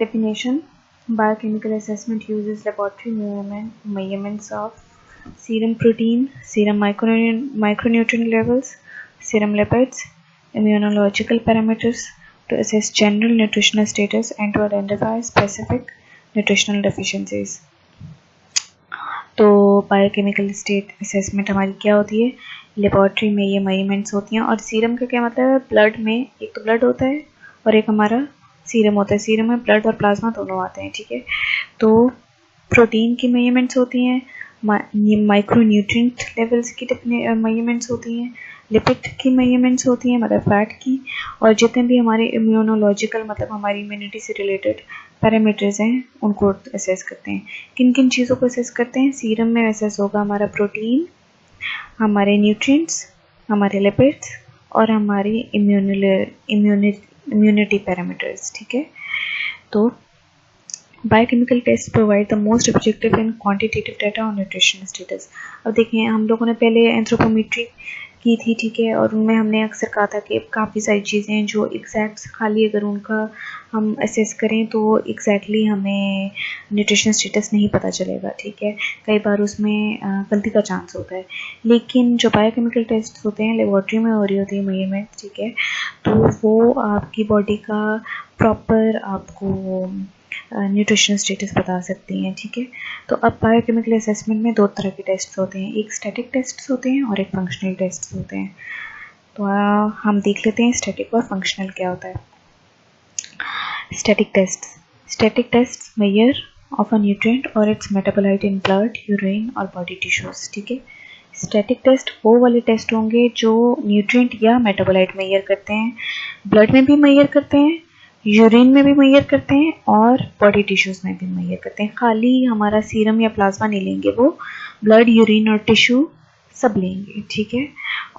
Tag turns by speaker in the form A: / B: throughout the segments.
A: Definition: biochemical assessment uses laboratory measurements of serum protein, serum micronutrient levels, serum lipids, immunological parameters to assess general nutritional status and to identify specific nutritional deficiencies. तो biochemical state assessment हमारी क्या होती है, laboratory में ये measurements होती हैं। और सीरम का क्या मतलब है, ब्लड में एक तो ब्लड होता है और एक हमारा सीरम होता है। सीरम में ब्लड और प्लाज्मा दोनों आते हैं, ठीक है। तो प्रोटीन की मेजरमेंट्स होती हैं, माइक्रोन्यूट्रिएंट लेवल्स की मेजरमेंट्स होती हैं, लिपिड की मेजरमेंट्स होती हैं मतलब फैट की, और जितने भी हमारे इम्यूनोलॉजिकल मतलब हमारी इम्यूनिटी से रिलेटेड पैरामीटर्स हैं उनको असेस करते हैं। किन किन चीज़ों को असेस करते हैं, सीरम में असेस होगा हमारा प्रोटीन, हमारे न्यूट्रिएंट्स, हमारे लिपिड्स और हमारी इम्यूनिटी पैरामीटर्स, ठीक है। तो biochemical test provide the most objective and quantitative data on nutrition status. अब देखिए हम लोगों ने पहले एंथ्रोपोमेट्री की थी, ठीक है, और उनमें हमने अक्सर कहा था कि काफ़ी सारी चीज़ें हैं जो एग्जैक्ट खाली अगर उनका हम असेस करें तो एग्जैक्टली हमें न्यूट्रिशन स्टेटस नहीं पता चलेगा, ठीक है। कई बार उसमें गलती का चांस होता है, लेकिन जो बायोकेमिकल टेस्ट होते हैं लेबॉर्ट्री में हो रही होती है मेजरमेंट, ठीक है, तो वो आपकी बॉडी का प्रॉपर आपको न्यूट्रिशन स्टेटस बता सकती हैं, ठीक है। तो अब बायोकेमिकल असेसमेंट में दो तरह के टेस्ट होते हैं, एक स्टैटिक टेस्ट होते हैं और एक फंक्शनल टेस्ट होते हैं। तो हम देख लेते हैं स्टैटिक और फंक्शनल क्या होता है। Static test measure of a nutrient और its metabolite in blood, urine और बॉडी टिश्यूज, ठीक है। स्टैटिक टेस्ट वो वाले टेस्ट होंगे जो न्यूट्रिएंट या मेटाबोलाइट मेजर करते हैं, ब्लड में भी मेजर करते हैं, यूरिन में भी मेजर करते हैं और बॉडी टिश्यूज में भी मेजर करते हैं। खाली हमारा सीरम या प्लाज्मा नहीं लेंगे, वो ब्लड, यूरिन और टिश्यू सब लेंगे, ठीक है।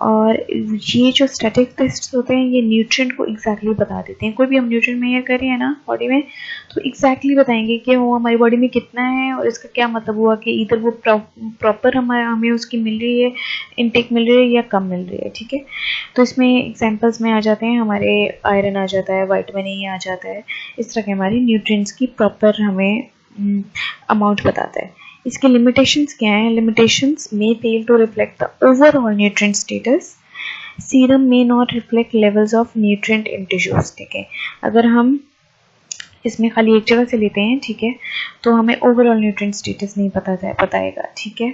A: और ये जो स्टैटिक टेस्ट होते हैं ये न्यूट्रिएंट को एग्जैक्टली बता देते हैं। कोई भी हम न्यूट्रिएंट मेजर कर रहे हैं ना बॉडी में, तो एग्जैक्टली बताएंगे कि वो हमारी बॉडी में कितना है और इसका क्या मतलब हुआ कि इधर वो प्रॉपर हमें उसकी मिल रही है, इनटेक मिल रही है या कम मिल रही है, ठीक है। तो इसमें एग्जांपल्स में आ जाते हैं हमारे आयरन आ जाता है, विटामिन ए आ जाता है, इस तरह के हमारे न्यूट्रिएंट्स की प्रॉपर हमें अमाउंट बताता है। इसके लिमिटेशंस क्या हैं, limitations may fail to reflect the overall nutrient status, serum may not reflect levels of nutrient in tissues, ठीक है। अगर हम इसमें खाली एक जगह से लेते हैं, ठीक है, तो हमें ओवरऑल न्यूट्रिएंट स्टेटस नहीं बताएगा, ठीक है।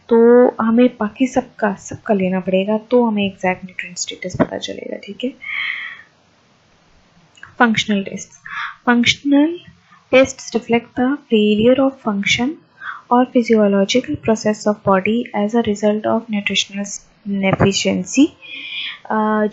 A: तो हमें बाकी सबका लेना पड़ेगा तो हमें एग्जैक्ट न्यूट्रिएंट स्टेटस पता चलेगा, ठीक है। Functional tests reflect the failure of function or physiological process of body as a result of nutritional deficiency।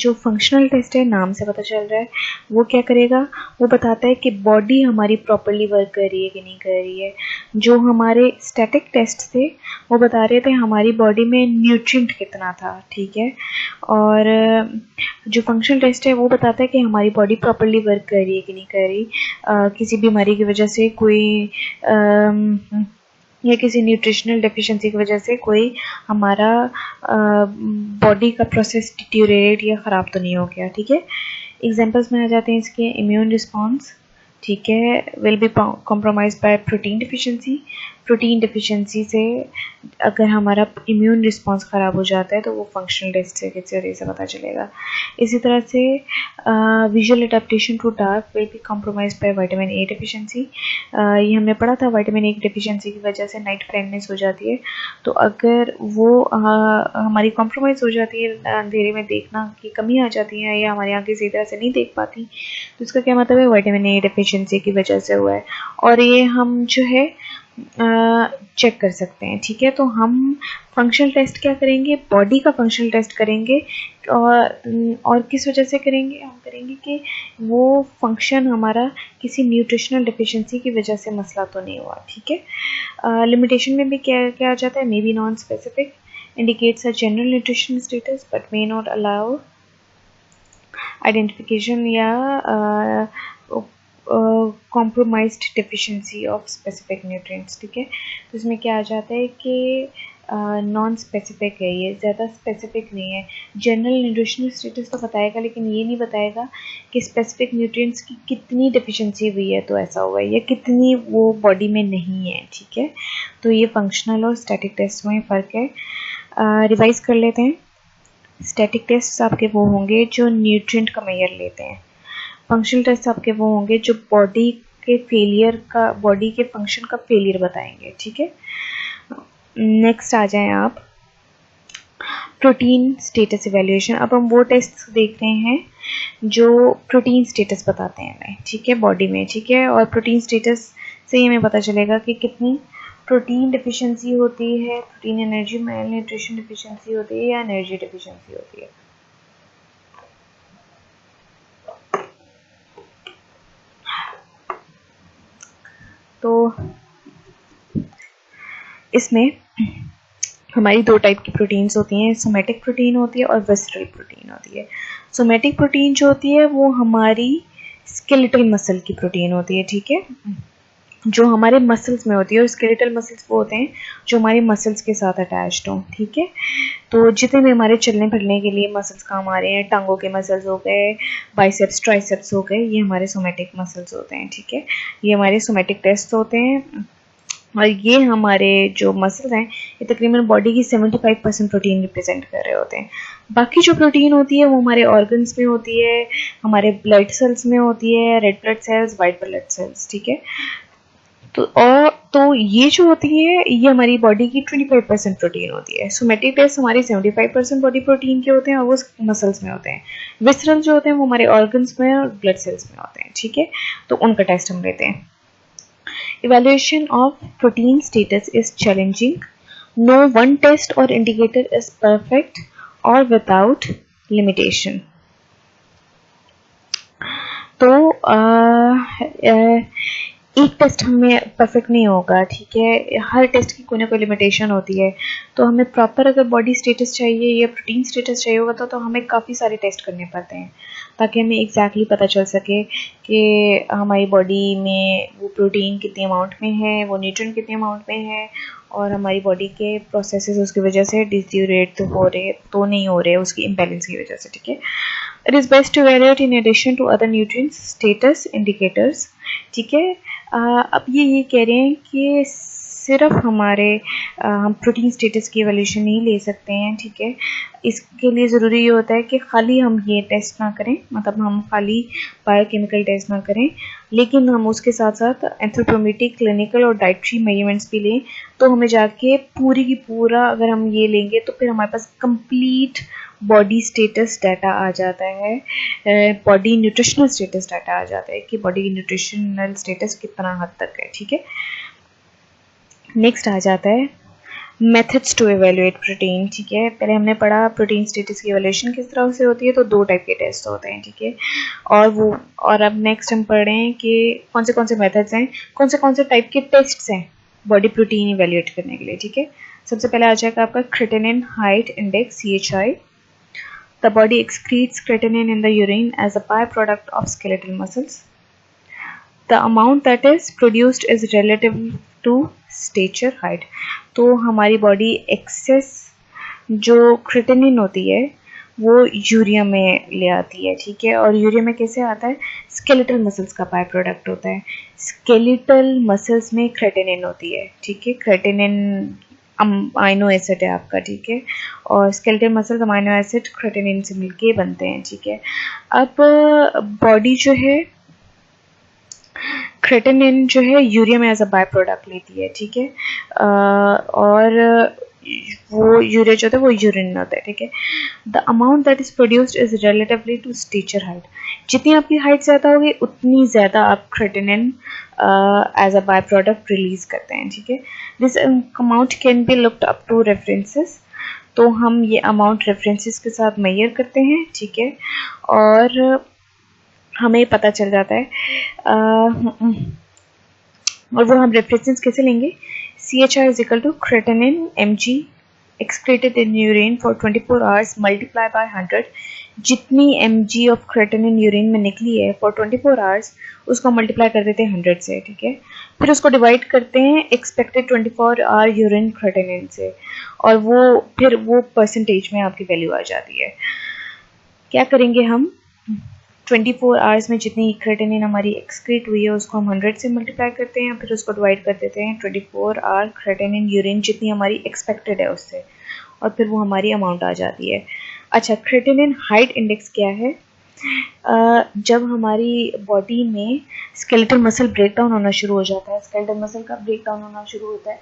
A: जो फंक्शनल टेस्ट है नाम से पता चल रहा है, वो क्या करेगा, वो बताता है कि बॉडी हमारी प्रॉपर्ली वर्क कर रही है कि नहीं कर रही है। जो हमारे स्टैटिक टेस्ट थे वो बता रहे थे हमारी बॉडी में न्यूट्रिएंट कितना था, ठीक है। और जो फंक्शनल टेस्ट है वो बताता है कि हमारी बॉडी प्रॉपर्ली वर्क कर रही है कि नहीं कर रही, किसी बीमारी की वजह से कोई या किसी न्यूट्रिशनल डेफिशिएंसी की वजह से कोई हमारा बॉडी का प्रोसेस डिटीरियोरेट या ख़राब तो नहीं हो गया, ठीक है। एग्जांपल्स में आ जाते हैं इसके, इम्यून रिस्पांस, ठीक है, will be compromised bye protein deficiency से अगर हमारा इम्यून रिस्पांस ख़राब हो जाता है तो वो फंक्शनल टेस्ट से पता चलेगा। इसी तरह से visual adaptation to dark will be compromised by vitamin A deficiency. ये हमने पढ़ा था, विटामिन ए की डिफिशिएंसी की वजह से नाइट ब्लाइंडनेस हो जाती है। तो अगर वो हमारी कॉम्प्रोमाइज़ हो जाती है, अंधेरे में देखना की कमी आ जाती है या हमारी आंखें सही तरह से नहीं देख पाती, तो इसका क्या मतलब है, विटामिन ए डिफिशिएंसी की वजह से हुआ है। और ये हम जो है चेक कर सकते हैं, ठीक है। तो हम फंक्शनल टेस्ट क्या करेंगे, बॉडी का फंक्शनल टेस्ट करेंगे और किस वजह से करेंगे, हम करेंगे कि वो फंक्शन हमारा किसी न्यूट्रिशनल डिफिशिएंसी की वजह से मसला तो नहीं हुआ, ठीक है। लिमिटेशन में भी क्या आ जाता है, may be non specific, indicates a general nutrition status but may not allow identification या compromised deficiency of specific nutrients, ठीक है। तो इसमें क्या आ जाता है कि नॉन स्पेसिफिक है, ये ज़्यादा स्पेसिफिक नहीं है। जनरल न्यूट्रिशनल स्टेटस तो बताएगा, लेकिन ये नहीं बताएगा कि स्पेसिफिक न्यूट्रिएंट्स की कितनी डिफिशिएंसी हुई है तो ऐसा हुआ है, या कितनी वो बॉडी में नहीं है, ठीक है। तो ये फंक्शनल और स्टैटिक टेस्ट में फ़र्क है। रिवाइज कर लेते हैं। स्टैटिक टेस्ट आपके वो होंगे जो न्यूट्रिएंट का मेजर लेते हैं। फंक्शनल टेस्ट आपके वो होंगे जो बॉडी के फेलियर का, बॉडी के फंक्शन का फेलियर बताएंगे, ठीक है। नेक्स्ट आ जाएं आप प्रोटीन स्टेटस इवैल्यूएशन। अब हम वो टेस्ट देख रहे हैं जो प्रोटीन स्टेटस बताते हैं हमें, ठीक है, बॉडी में, ठीक है। और प्रोटीन स्टेटस से ही हमें पता चलेगा कि कितनी प्रोटीन डिफिशिएंसी होती है, protein energy mail nutrition deficiency होती है या एनर्जी डिफिशिएंसी होती है। तो इसमें हमारी दो टाइप की प्रोटीन्स होती हैं, सोमेटिक प्रोटीन होती है और विसरल प्रोटीन होती है। सोमेटिक प्रोटीन जो होती है वो हमारी स्केलेटल मसल की प्रोटीन होती है, ठीक है, जो हमारे मसल्स में होती है। और स्केलेटल मसल्स वो होते हैं जो हमारे मसल्स के साथ अटैच्ड हों, ठीक है। तो जितने भी हमारे चलने फिरने के लिए मसल्स काम आ रहे हैं, टांगों के मसल्स हो गए, बाइसेप्स ट्राइसेप्स हो गए, ये हमारे सोमेटिक मसल्स होते हैं, ठीक है। ये हमारे सोमेटिक टेस्ट होते हैं। और ये हमारे जो मसल्स हैं ये तकरीबन बॉडी की 75% प्रोटीन रिप्रेजेंट कर रहे होते हैं। बाकी जो प्रोटीन होती है वो हमारे ऑर्गन्स में होती है, हमारे ब्लड सेल्स में होती है, red blood cells, white blood cells, ठीक है। तो ये जो होती है ये हमारी बॉडी की 25% प्रोटीन होती है। सोमेटिक टेस्ट हमारी 75% बॉडी प्रोटीन के होते हैं और वो मसल्स में होते हैं। विसरल जो होते हैं वो हमारे ऑर्गन्स में और ब्लड सेल्स में होते हैं, ठीक है। तो उनका टेस्ट हम लेते हैं। Evaluation of protein status is challenging. No one test or indicator is perfect or without limitation. तो एक टेस्ट हमें परफेक्ट नहीं होगा, ठीक है, हर टेस्ट की कोई ना कोई लिमिटेशन होती है। तो हमें प्रॉपर अगर बॉडी स्टेटस चाहिए या प्रोटीन स्टेटस चाहिए होगा तो हमें काफ़ी सारे टेस्ट करने पड़ते हैं ताकि हमें एग्जैक्टली पता चल सके कि हमारी बॉडी में वो प्रोटीन कितनी अमाउंट में है, वो न्यूट्रिएंट कितने अमाउंट में है, और हमारी बॉडी के प्रोसेसेस उसकी वजह से डिस्ट्यूरेट तो हो रहे तो नहीं हो रहे उसकी इम्बैलेंस की वजह से, ठीक है। It is best to evaluate in addition to other nutrients status indicators, ठीक है। अब ये कह रहे हैं कि सिर्फ हमारे हम प्रोटीन स्टेटस की एवोल्यूशन नहीं ले सकते हैं, ठीक है। इसके लिए ज़रूरी ये होता है कि खाली हम ये टेस्ट ना करें, मतलब हम खाली बायोकेमिकल टेस्ट ना करें, लेकिन हम उसके साथ साथ एंथ्रोपोमेट्रिक, क्लिनिकल और डाइटरी मेजरमेंट्स भी लें। तो हमें जाके पूरी की पूरा अगर हम ये लेंगे तो फिर हमारे पास कंप्लीट बॉडी स्टेटस डाटा आ जाता है, बॉडी न्यूट्रिशनल स्टेटस डाटा आ जाता है कि बॉडी की न्यूट्रिशनल स्टेटस कितना हद तक है, ठीक है। नेक्स्ट आ जाता है मेथड्स टू एवेल्युएट प्रोटीन, ठीक है। पहले हमने पढ़ा प्रोटीन स्टेटस की एवेल्यूशन किस तरह से होती है, तो दो टाइप के टेस्ट होते हैं, ठीक है। और अब नेक्स्ट हम पढ़ रहे हैं कि कौन से मेथड्स हैं, कौन से टाइप के टेस्ट्स हैं बॉडी प्रोटीन इवेल्युएट करने के लिए, ठीक है। सबसे पहले आ जाएगा आपका creatinine height index CHI। The body excretes creatinine in the urine as a byproduct of skeletal muscles. The amount that is produced is relative to stature height. तो हमारी बॉडी एक्सेस जो क्रेटिनिन होती है वो यूरिया में ले आती है, ठीक है। और यूरिया में कैसे आता है, स्केलेटल मसल्स का बाय प्रोडक्ट होता है। स्केलेटल मसल्स में क्रेटिनिन होती है, ठीक है। क्रेटिनिन अमाइनो एसिड है आपका, ठीक है। और skeletal muscles amino acid creatinine से मिलके बनते हैं, ठीक है। अब बॉडी जो है क्रेटिनिन जो है यूरिया में एज अ बाय प्रोडक्ट लेती है, ठीक है। और वो यूरिया जो होता है वो यूरिन होता है, ठीक है। The amount that is produced is relatively to stature height. जितनी आपकी हाइट ज़्यादा होगी उतनी ज़्यादा आप creatinine as a by product release करते हैं, ठीक है। This amount can be looked up to references. तो हम ये अमाउंट रेफरेंसेस के साथ मेजर करते हैं, ठीक है। और हमें पता चल जाता है और वो हम रेफरेंसेस कैसे लेंगे, CHI is equal to creatinine mg excreted in urine for 24 hours multiplied by 100 जितनी mg ऑफ क्रेटिनिन यूरिन में निकली है फॉर 24 आवर्स उसको मल्टीप्लाई कर देते हैं 100 से, ठीक है। फिर उसको डिवाइड करते हैं एक्सपेक्टेड 24 आवर यूरिन क्रेटिनिन से, और फिर वो परसेंटेज में आपकी वैल्यू आ जाती है। क्या करेंगे हम, 24 आवर्स में जितनी क्रेटिनिन हमारी एक्सक्रीट हुई है उसको हम 100 से मल्टीप्लाई करते हैं, फिर उसको डिवाइड कर देते हैं 24 आवर क्रेटिनिन यूरिन जितनी हमारी एक्सपेक्टेड है उससे, और फिर वो हमारी अमाउंट आ जाती है। अच्छा, क्रेटिनिन हाइट इंडेक्स क्या है? जब हमारी बॉडी में स्केलेटल मसल ब्रेकडाउन होना शुरू हो जाता है, स्केलेटल मसल का ब्रेकडाउन होना शुरू होता है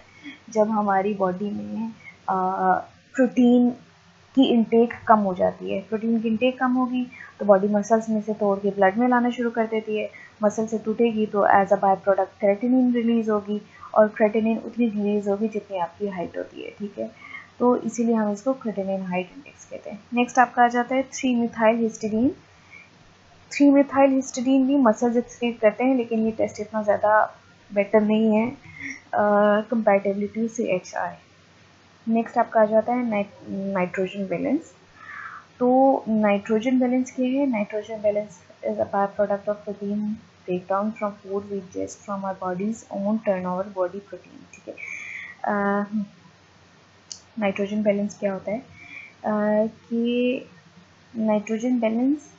A: जब हमारी बॉडी में प्रोटीन की इंटेक कम हो जाती है। प्रोटीन की इंटेक कम होगी तो बॉडी मसल्स में से तोड़ के ब्लड में लाना शुरू कर देती है। मसल से टूटेगी तो as a by product creatinine release होगी, और क्रेटिनिन उतनी रिलीज होगी जितनी आपकी हाइट होती है, ठीक है। तो इसीलिए हम इसको क्रेटिनिन हाइट इंडेक्स कहते हैं। नेक्स्ट आपका आ जाता है 3-मिथाइल हिस्टिडीन। 3-मिथाइल हिस्टिडीन भी मसल्स एक्सक्रीट करते हैं, लेकिन ये टेस्ट इतना ज़्यादा बेटर नहीं है कंपैरेटिवली टू CHI। नेक्स्ट आपका आ जाता है नाइट्रोजन बैलेंस। तो नाइट्रोजन बैलेंस क्या है? Nitrogen balance is a by product of protein breakdown from food we ingest from our body's own turnover body protein, ठीक है। नाइट्रोजन बैलेंस क्या होता है कि नाइट्रोजन बैलेंस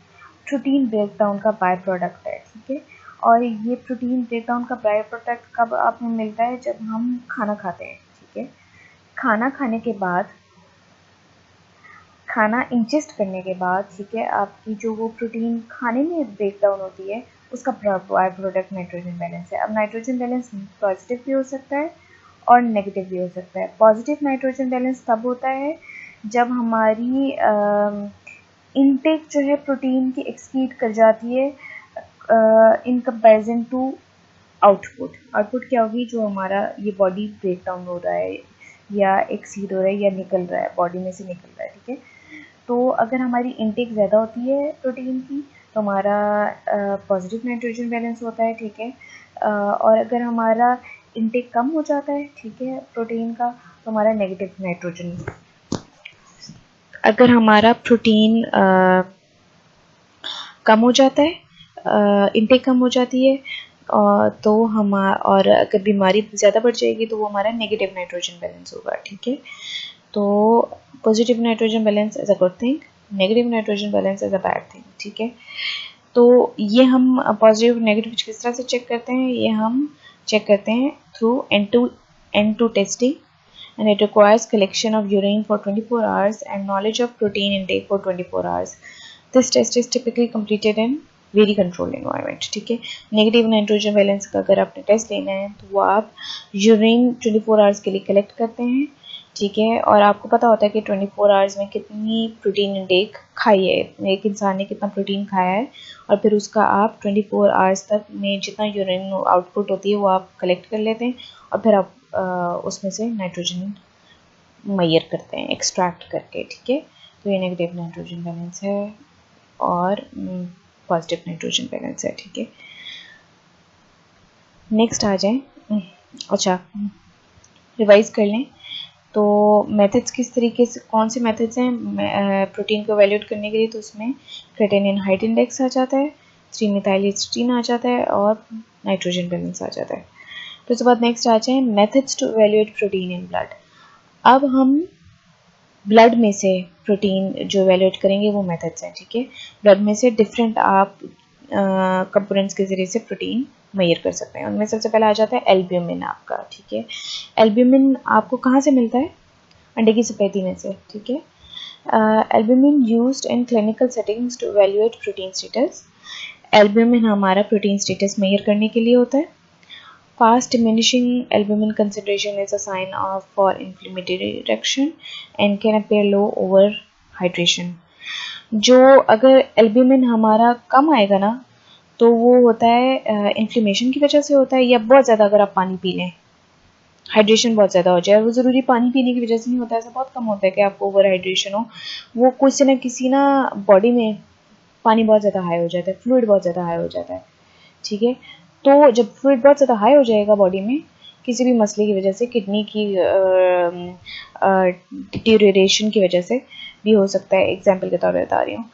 A: प्रोटीन ब्रेकडाउन का बाय प्रोडक्ट है, ठीक है। और ये प्रोटीन ब्रेकडाउन का बाय प्रोडक्ट कब आपको मिलता है? जब हम खाना खाते हैं, ठीक है। खाना खाने के बाद, खाना इंजेस्ट करने के बाद, ठीक है, आपकी जो वो प्रोटीन खाने में ब्रेकडाउन होती है उसका बाय प्रोडक्ट नाइट्रोजन बैलेंस है। अब नाइट्रोजन बैलेंस पॉजिटिव भी हो सकता है और नेगेटिव भी हो सकता है। पॉजिटिव नाइट्रोजन बैलेंस तब होता है जब हमारी इनटेक जो है प्रोटीन की एक्सक्रीट कर जाती है in comparison to output. Output क्या होगी? जो हमारा ये बॉडी ब्रेकडाउन हो रहा है या एक्सीड हो रहा है या निकल रहा है, बॉडी में से निकल रहा है, ठीक है। तो अगर हमारी इनटेक ज़्यादा होती है प्रोटीन की तो हमारा पॉजिटिव नाइट्रोजन बैलेंस होता है, ठीक है। और अगर हमारा इनटेक कम हो जाता है, ठीक है, प्रोटीन का, तो हमारा नेगेटिव नाइट्रोजन। अगर हमारा प्रोटीन कम हो जाता है, इनटेक कम हो जाती है, तो और अगर बीमारी ज़्यादा बढ़ जाएगी तो वो हमारा नेगेटिव नाइट्रोजन बैलेंस होगा, ठीक है। तो positive nitrogen balance is a good thing, negative nitrogen balance is a bad thing, ठीक है। तो ये हम पॉजिटिव नेगेटिव किस तरह से चेक करते हैं? ये हम चेक करते हैं through N2 testing, and it requires collection of urine for 24 hours and knowledge of protein intake for 24 hours. This test is typically completed in very controlled environment, ठीक है। नेगेटिव नाइट्रोजन बैलेंस का अगर आपने test लेना है तो वो आप यूरिन 24 आवर्स के लिए कलेक्ट करते हैं, ठीक है। और आपको पता होता है कि 24 आवर्स में कितनी प्रोटीन इंटेक खाई है, एक इंसान ने कितना प्रोटीन खाया है, और फिर उसका आप 24 आवर्स तक में जितना यूरिन आउटपुट होती है वो आप कलेक्ट कर लेते हैं, और फिर आप उसमें से नाइट्रोजन मेजर करते हैं एक्सट्रैक्ट करके, ठीक है। तो ये नेगेटिव नाइट्रोजन बैलेंस है और पॉजिटिव नाइट्रोजन बैलेंस है, ठीक है। नेक्स्ट आ जाए, अच्छा रिवाइज कर लें तो मेथड्स किस तरीके से, कौन से मेथड्स हैं प्रोटीन को वैल्यूएट करने के लिए? तो उसमें क्रेटिनिन हाइट इंडेक्स आ जाता है, 3-मिथाइल हिस्टीडीन आ जाता है, और नाइट्रोजन बैलेंस आ जाता है। तो उसके बाद नेक्स्ट आ जाए methods to evaluate protein in blood. अब हम ब्लड में से प्रोटीन जो इवैल्यूएट करेंगे वो मेथड्स हैं, ठीक है। ब्लड में से डिफरेंट आप कंपोनेंट्स के जरिए से प्रोटीन मेजर कर सकते हैं। उनमें सबसे पहला आ जाता है एल्ब्यूमिन आपका, ठीक है। एल्ब्यूमिन आपको कहाँ से मिलता है? अंडे की सफेदी में से, ठीक है। Albumin used in clinical settings to evaluate protein status. Albumin हमारा प्रोटीन स्टेटस मेजर करने के लिए होता है। Fast diminishing albumin concentration is a sign of for inflammatory reaction and can appear low over hydration. जो अगर एल्ब्यूमिन हमारा कम आएगा ना तो वो होता है इन्फ्लेमेशन की वजह से होता है, या बहुत ज़्यादा अगर आप पानी पी लें, हाइड्रेशन बहुत ज़्यादा हो जाए। वो ज़रूरी पानी पीने की वजह से नहीं होता, ऐसा बहुत कम होता है कि आपको ओवर हाइड्रेशन हो। वो किसी ना किसी ना बॉडी में पानी बहुत ज़्यादा हाई हो जाता है, फ्लूइड बहुत ज़्यादा हाई हो जाता है, ठीक है। तो जब फ्लूइड बहुत ज़्यादा हाई हो जाएगा बॉडी में किसी भी मसले की वजह से, किडनी की डिटेरियोरेशन की वजह से भी हो सकता है, एग्जाम्पल के तौर पर बता रही हूँ।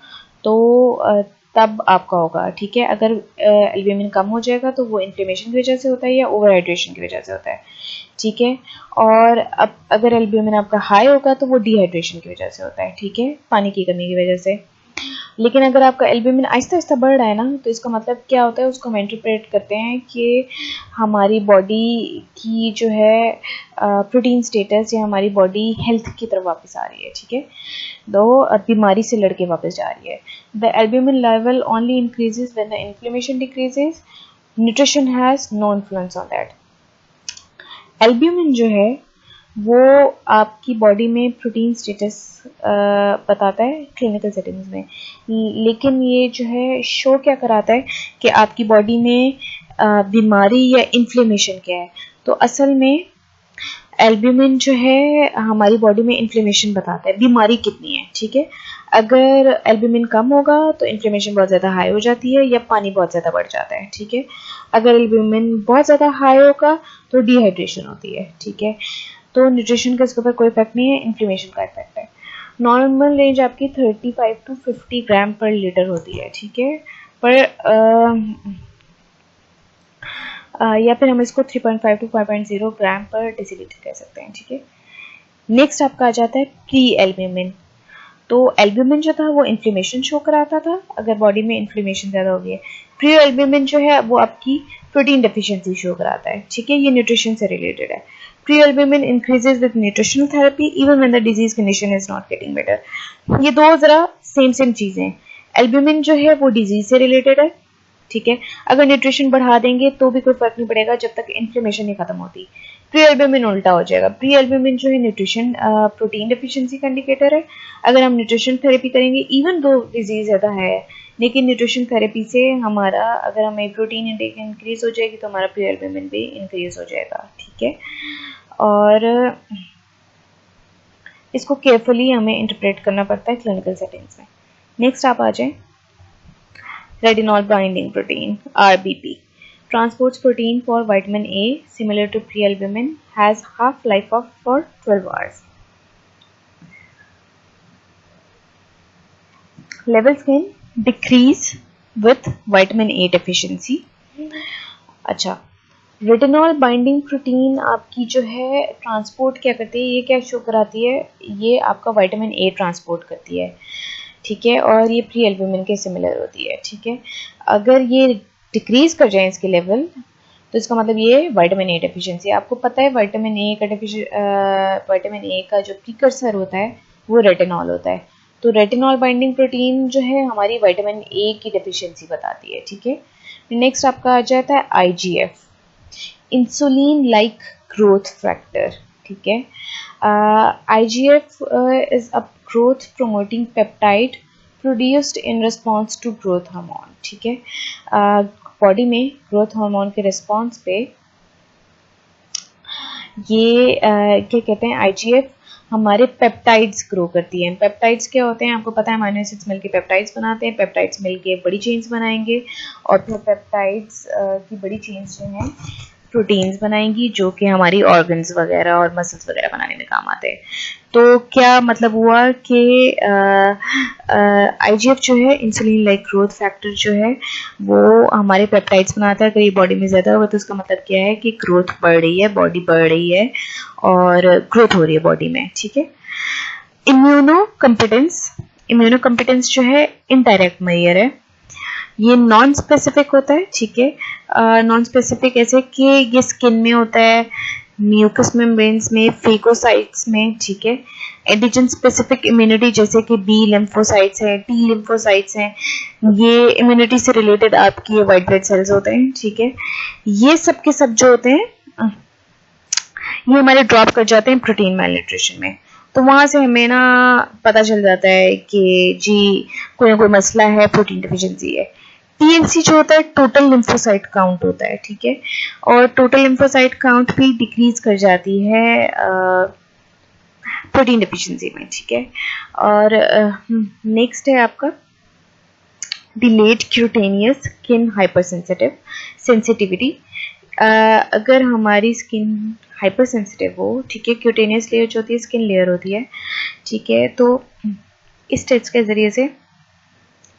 A: तो तब आपका होगा, ठीक है। अगर एल्ब्यूमिन कम हो जाएगा तो वो इन्फ्लेमेशन की वजह से होता है या ओवर हाइड्रेशन की वजह से होता है, ठीक है। और अब अगर एल्ब्यूमिन आपका हाई होगा तो वो डिहाइड्रेशन की वजह से होता है, ठीक है, पानी की कमी की वजह से। लेकिन अगर आपका एल्ब्यूमिन आहिस्ता आहिस्ता बढ़ रहा है ना, तो इसका मतलब क्या होता है, उसको हम इंटरप्रेट करते हैं कि हमारी बॉडी की जो है प्रोटीन स्टेटस या हमारी बॉडी हेल्थ की तरफ वापस आ रही है, ठीक है, तो बीमारी से लड़के वापस जा रही है। The albumin level only increases when the inflammation decreases, nutrition has no influence on that. Albumin जो है वो आपकी बॉडी में प्रोटीन स्टेटस बताता है क्लिनिकल सेटिंग्स में, लेकिन ये जो है शो क्या कराता है कि आपकी बॉडी में बीमारी या इन्फ्लेमेशन क्या है। तो असल में एल्ब्यूमिन जो है हमारी बॉडी में इन्फ्लेमेशन बताता है, बीमारी कितनी है, ठीक है। अगर एल्ब्यूमिन कम होगा तो इन्फ्लेमेशन बहुत ज़्यादा हाई हो जाती है या पानी बहुत ज़्यादा बढ़ जाता है, ठीक है। अगर एल्ब्यूमिन बहुत ज़्यादा हाई होगा तो डिहाइड्रेशन होती है, ठीक है। तो न्यूट्रिशन का इसके ऊपर कोई इफेक्ट नहीं है, इन्फ्लेमेशन का इफेक्ट है। नॉर्मल रेंज आपकी 35 to 50 ग्राम पर लीटर होती है, ठीक है। पर या फिर हम इसको 3.5 to 5.0 ग्राम पर डेसीलीटर कह सकते हैं, ठीक है। नेक्स्ट आपका आ जाता है प्री एल्ब्यूमिन। तो एल्ब्यूमिन जो था वो इन्फ्लेमेशन शो कराता था अगर बॉडी में इन्फ्लेमेशन ज़्यादा हो गई है। प्री एल्ब्यूमिन जो है वो आपकी प्रोटीन डेफिशिएंसी शो कराता है, ठीक है, ये न्यूट्रिशन से रिलेटेड है। Pre albumin increases with nutritional therapy even when the disease condition is not getting better. ये दो जरा सेम चीज़ें हैं। एल्ब्यूमिन जो है वो डिजीज से रिलेटेड है, ठीक है। अगर न्यूट्रिशन बढ़ा देंगे तो भी कोई फर्क नहीं पड़ेगा जब तक इन्फ्लेमेशन नहीं खत्म होती। प्री एल्ब्यूमिन उल्टा हो जाएगा। प्री एल्ब्यूमिन जो है न्यूट्रिशन प्रोटीन डेफिशिएंसी का इंडिकेटर है। अगर हम न्यूट्रिशन थेरेपी करेंगे इवन दो डिजीज ज़्यादा है, लेकिन न्यूट्रिशन थेरेपी से हमारा अगर हमें प्रोटीन इंटेक इंक्रीज हो जाएगी तो हमारा प्री एल्ब्यूमिन भी इंक्रीज हो जाएगा, ठीक है। और इसको केयरफुली हमें इंटरप्रेट करना पड़ता है क्लिनिकल सेटिंग्स में। नेक्स्ट आप आ जाएं retinol binding protein RBP transports protein for vitamin A similar to prealbumin, has half life of for 12 hours. Levels can decrease with vitamin A deficiency. अच्छा, रेटिनॉल बाइंडिंग प्रोटीन आपकी जो है transport क्या करती है, ये क्या शो कराती है, ये आपका विटामिन ए ट्रांसपोर्ट करती है, ठीक है। और ये प्री एल्ब्यूमिन के सिमिलर होती है, ठीक है। अगर ये डिक्रीज कर जाए इसके लेवल तो इसका मतलब ये विटामिन ए डेफिशिएंसी। आपको पता है विटामिन ए का जो प्रीकर्सर होता है वो रेटिनॉल होता है। तो रेटिनॉल बाइंडिंग प्रोटीन जो है हमारी विटामिन ए की डेफिशिएंसी बताती है, ठीक है। नेक्स्ट आपका आ जाता है IGF, insulin like growth factor, ठीक है। IGF is a growth promoting peptide produced in response to growth hormone, ठीक है। बॉडी में ग्रोथ हार्मोन के रिस्पॉन्स पे ये क्या कहते हैं, IGF हमारे पेप्टाइड्स ग्रो करती हैं। पेप्टाइड्स क्या होते हैं आपको पता है, अमीनो एसिड्स मिलके पेप्टाइड्स बनाते हैं, पेप्टाइड्स मिलके बड़ी चेन्स बनाएंगे और फिर पेप्टाइड्स की बड़ी चेन्स जो हैं प्रोटीन्स बनाएंगी जो कि हमारी ऑर्गन्स वगैरह और मसल्स वगैरह बनाने में काम आते हैं। तो क्या मतलब हुआ कि IGF जो है इंसुलिन लाइक ग्रोथ फैक्टर जो है वो हमारे पेप्टाइड्स बनाता है। अगर ये बॉडी में ज़्यादा होगा तो उसका मतलब क्या है कि ग्रोथ बढ़ रही है, बॉडी बढ़ रही है और ग्रोथ हो रही है बॉडी में, ठीक है। इम्यूनो कम्पिटेंस जो है इनडायरेक्ट मेजर है, ये नॉन स्पेसिफिक होता है, ठीक है। नॉन स्पेसिफिक ऐसे कि ये स्किन में होता है, म्यूकस मेम्ब्रेन्स में, फेगोसाइट्स में, ठीक है। एंटीजन स्पेसिफिक इम्यूनिटी जैसे कि बी लिम्फोसाइट्स हैं, टी लिम्फोसाइट्स हैं, ये इम्यूनिटी से रिलेटेड आपकी वाइट ब्लड सेल्स होते हैं, ठीक है। ये सब के सब जो होते हैं ये हमारे ड्रॉप कर जाते हैं प्रोटीन मैलन्यूट्रिशन में। तो वहां से हमें ना पता चल जाता है कि जी कोई ना कोई मसला है, प्रोटीन डिफिशिएंसी है। TLC जो होता है टोटल लिम्फोसाइट काउंट होता है, ठीक है। और टोटल लिम्फोसाइट काउंट भी डिक्रीज कर जाती है प्रोटीन डिफिशिएंसी में, ठीक है। और नेक्स्ट है आपका delayed cutaneous skin hyper sensitivity. अगर हमारी स्किन हाइपर सेंसिटिव हो, ठीक है, क्यूटेनियस लेयर जो होती है स्किन लेयर होती है, ठीक है, तो इस टेस्ट के ज़रिए से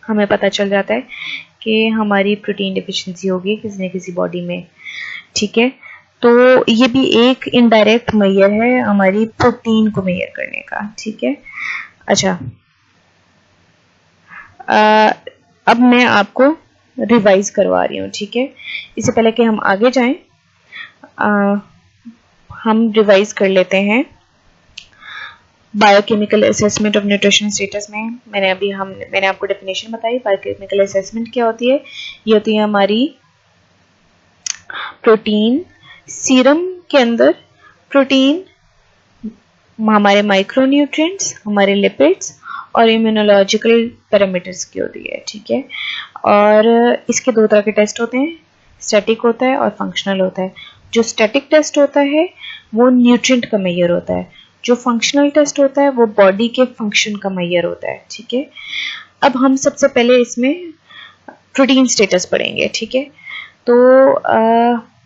A: हमें पता चल जाता है कि हमारी प्रोटीन डिफिशिएंसी होगी किसी न किसी बॉडी में, ठीक है। तो ये भी एक इनडायरेक्ट मेजर है हमारी प्रोटीन को मेजर करने का, ठीक है। अच्छा, अब मैं आपको रिवाइज करवा रही हूँ, ठीक है। इससे पहले कि हम आगे जाएं, हम रिवाइज कर लेते हैं। Biochemical assessment of nutrition status में मैंने आपको डेफिनेशन बताई। बायोकेमिकल असेसमेंट क्या होती है? ये होती है हमारी प्रोटीन, सीरम के अंदर प्रोटीन, हमारे माइक्रोन्यूट्रिएंट्स, हमारे लिपिड्स और इम्यूनोलॉजिकल पैरामीटर्स की होती है, ठीक है। और इसके दो तरह के टेस्ट होते हैं, स्टैटिक होता है और फंक्शनल होता है। जो स्टैटिक टेस्ट होता है वो न्यूट्रिएंट का मेजर होता है, जो फंक्शनल टेस्ट होता है वो बॉडी के फंक्शन का मेजर होता है, ठीक है। अब हम सबसे पहले इसमें प्रोटीन स्टेटस पढ़ेंगे, ठीक है। तो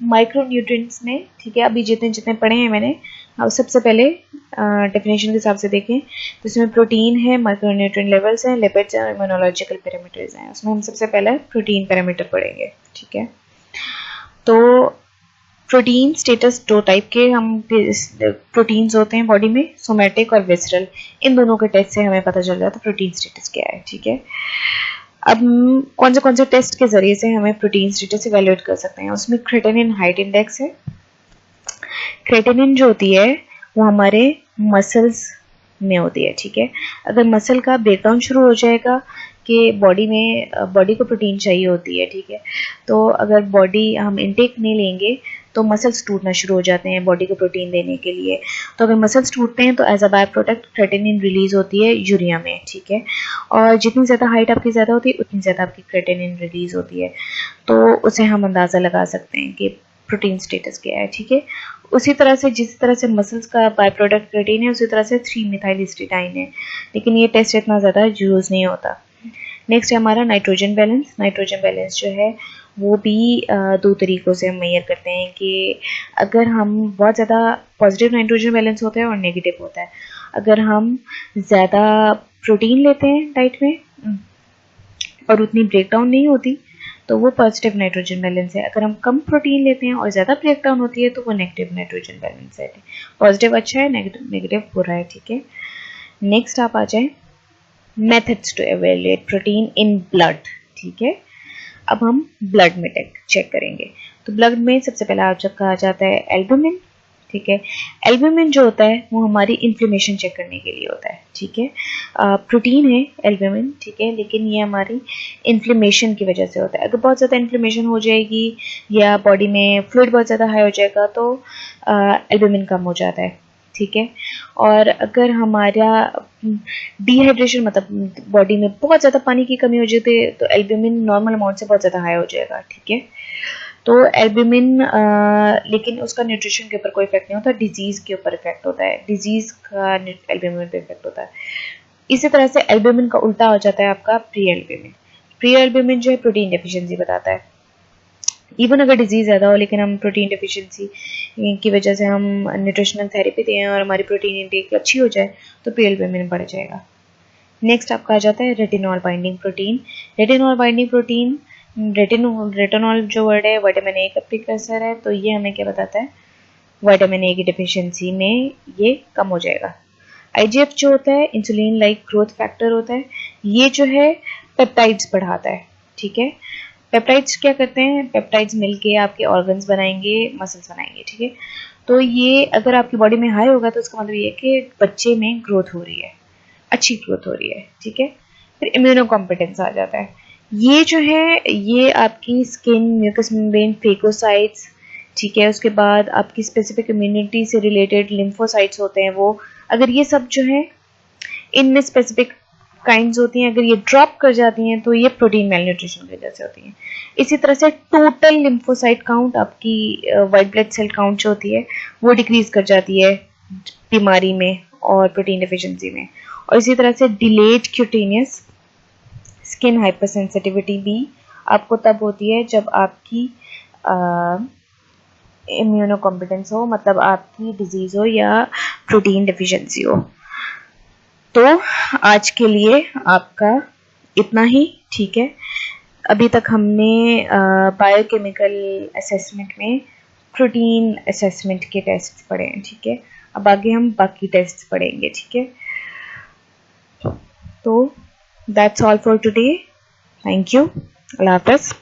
A: माइक्रोन्यूट्रिएंट्स में, ठीक है, अभी जितने जितने पढ़े हैं मैंने, अब सबसे पहले डेफिनेशन के हिसाब से देखें तो इसमें प्रोटीन है, माइक्रोन्यूट्रिएंट लेवल्स हैं, लिपिड्स हैं, इम्यूनोलॉजिकल पैरामीटर्स हैं। उसमें हम सबसे पहले प्रोटीन पैरामीटर पढ़ेंगे, ठीक है। तो प्रोटीन स्टेटस दो टाइप के हम प्रोटीन्स होते हैं बॉडी में, सोमैटिक और विसरल। इन दोनों के टेस्ट से हमें पता चल जाता है प्रोटीन स्टेटस क्या है, ठीक है। अब कौन से टेस्ट के जरिए से हमें प्रोटीन स्टेटस इवेल्युएट कर सकते हैं? उसमें क्रेटिनिन हाइट इंडेक्स है। क्रेटिनिन जो होती है वो हमारे मसल्स में होती है, ठीक है। अगर मसल का ब्रेकडाउन शुरू हो जाएगा कि बॉडी को प्रोटीन चाहिए होती है, ठीक है, तो अगर हम इनटेक नहीं लेंगे तो मसल्स टूटना शुरू हो जाते हैं बॉडी को प्रोटीन देने के लिए। तो अगर मसल्स टूटते हैं तो as a by product creatinine release होती है यूरिया में, ठीक है। और जितनी ज़्यादा हाइट आपकी ज़्यादा होती है उतनी ज़्यादा आपकी क्रेटिनिन रिलीज होती है। तो उसे हम अंदाज़ा लगा सकते हैं कि प्रोटीन स्टेटस क्या है, ठीक है। उसी तरह से जिस तरह से मसल्स का बाय प्रोडक्ट क्रेटिन है, उसी तरह से 3-मिथाइल है, लेकिन ये टेस्ट इतना ज़्यादा यूज़ नहीं होता। नेक्स्ट है हमारा नाइट्रोजन बैलेंस। नाइट्रोजन बैलेंस जो है वो भी दो तरीक़ों से हम मेजर करते हैं कि अगर हम बहुत ज़्यादा पॉजिटिव नाइट्रोजन बैलेंस होता है और नेगेटिव होता है। अगर हम ज़्यादा प्रोटीन लेते हैं डाइट में और उतनी ब्रेकडाउन नहीं होती तो वो पॉजिटिव नाइट्रोजन बैलेंस है। अगर हम कम प्रोटीन लेते हैं और ज़्यादा ब्रेकडाउन होती है तो वो नेगेटिव नाइट्रोजन बैलेंस है। पॉजिटिव अच्छा है, नेगेटिव बुरा है, ठीक है। नेक्स्ट आप आ जाए methods to evaluate protein in blood, ठीक है। अब हम ब्लड में चेक करेंगे। तो ब्लड में सबसे पहला ऑब्जेक्ट कहा जाता है एल्बुमिन, ठीक है। एल्बुमिन जो होता है वो हमारी इन्फ्लेमेशन चेक करने के लिए होता है, ठीक है। प्रोटीन है एल्बुमिन, ठीक है, लेकिन ये हमारी इन्फ्लेमेशन की वजह से होता है। अगर बहुत ज़्यादा इन्फ्लेमेशन हो जाएगी या बॉडी में फ्लूइड बहुत ज़्यादा हाई हो जाएगा तो एल्बुमिन कम हो जाता है, ठीक है। और अगर हमारा डिहाइड्रेशन मतलब बॉडी में बहुत ज़्यादा पानी की कमी हो जाती है तो एल्बुमिन नॉर्मल अमाउंट से बहुत ज़्यादा हाई हो जाएगा, ठीक है। तो एल्बुमिन लेकिन उसका न्यूट्रिशन के ऊपर कोई इफेक्ट नहीं होता, डिजीज़ के ऊपर इफेक्ट होता है, डिजीज़ का एल्बुमिन पे इफेक्ट होता है। इसी तरह से एल्बुमिन का उल्टा हो जाता है आपका प्री एल्बुमिन। प्री एल्बुमिन जो है प्रोटीन डेफिशिएंसी बताता है। इवन अगर डिजीज़ ज़्यादा हो लेकिन हम प्रोटीन डेफिशिएंसी की वजह से हम न्यूट्रिशनल थेरेपी दें और हमारी प्रोटीन इंटेक अच्छी हो जाए तो प्री एल्बुमिन बढ़ जाएगा। नेक्स्ट आपका आ जाता है retinol binding protein. Retinol binding protein, retinol जो वर्ड है विटामिन ए का प्रीकर्सर है, तो ये हमें क्या बताता है? विटामिन ए की डेफिशिएंसी में ये कम हो जाएगा। IGF जो होता है इंसुलिन लाइक ग्रोथ फैक्टर होता है, ये जो है पेप्टाइड्स बढ़ाता है, ठीक है। पेप्टाइड्स क्या करते हैं? पेप्टाइड्स मिलके आपके ऑर्गन्स बनाएंगे, मसल्स बनाएंगे, ठीक है। तो ये अगर आपकी बॉडी में हाई होगा तो उसका मतलब ये है कि बच्चे में ग्रोथ हो रही है, अच्छी ग्रोथ हो रही है, ठीक है। फिर इम्यूनो कॉम्पिटेंस आ जाता है। ये जो है ये आपकी स्किन, म्यूकस मेम्ब्रेन, फेगोसाइट्स, ठीक है। उसके बाद आपकी स्पेसिफिक इम्यूनिटी से रिलेटेड लिम्फोसाइट्स होते हैं वो, अगर ये सब जो है इनमें स्पेसिफिक काइंड्स होती हैं, अगर ये ड्रॉप कर जाती हैं तो ये प्रोटीन मेलन्यूट्रिशन की वजह से होती हैं। इसी तरह से टोटल लिम्फोसाइट काउंट, आपकी वाइट ब्लड सेल काउंट जो होती है वो डिक्रीज कर जाती है बीमारी में और प्रोटीन डेफिशिएंसी में। और इसी तरह से डिलेड क्यूटेनियस स्किन हाइपरसेंसिटिविटी भी आपको तब होती है जब आपकी इम्यूनो कॉम्पिटेंस हो, मतलब आपकी डिजीज हो या प्रोटीन डेफिशिएंसी हो। तो आज के लिए आपका इतना ही, ठीक है। अभी तक हमने बायोकेमिकल असेसमेंट में प्रोटीन असेसमेंट के टेस्ट पढ़े हैं, ठीक है। अब आगे हम बाकी टेस्ट पढ़ेंगे, ठीक है। तो that's all for today, thank you, अल्लाह हाफ़िज़।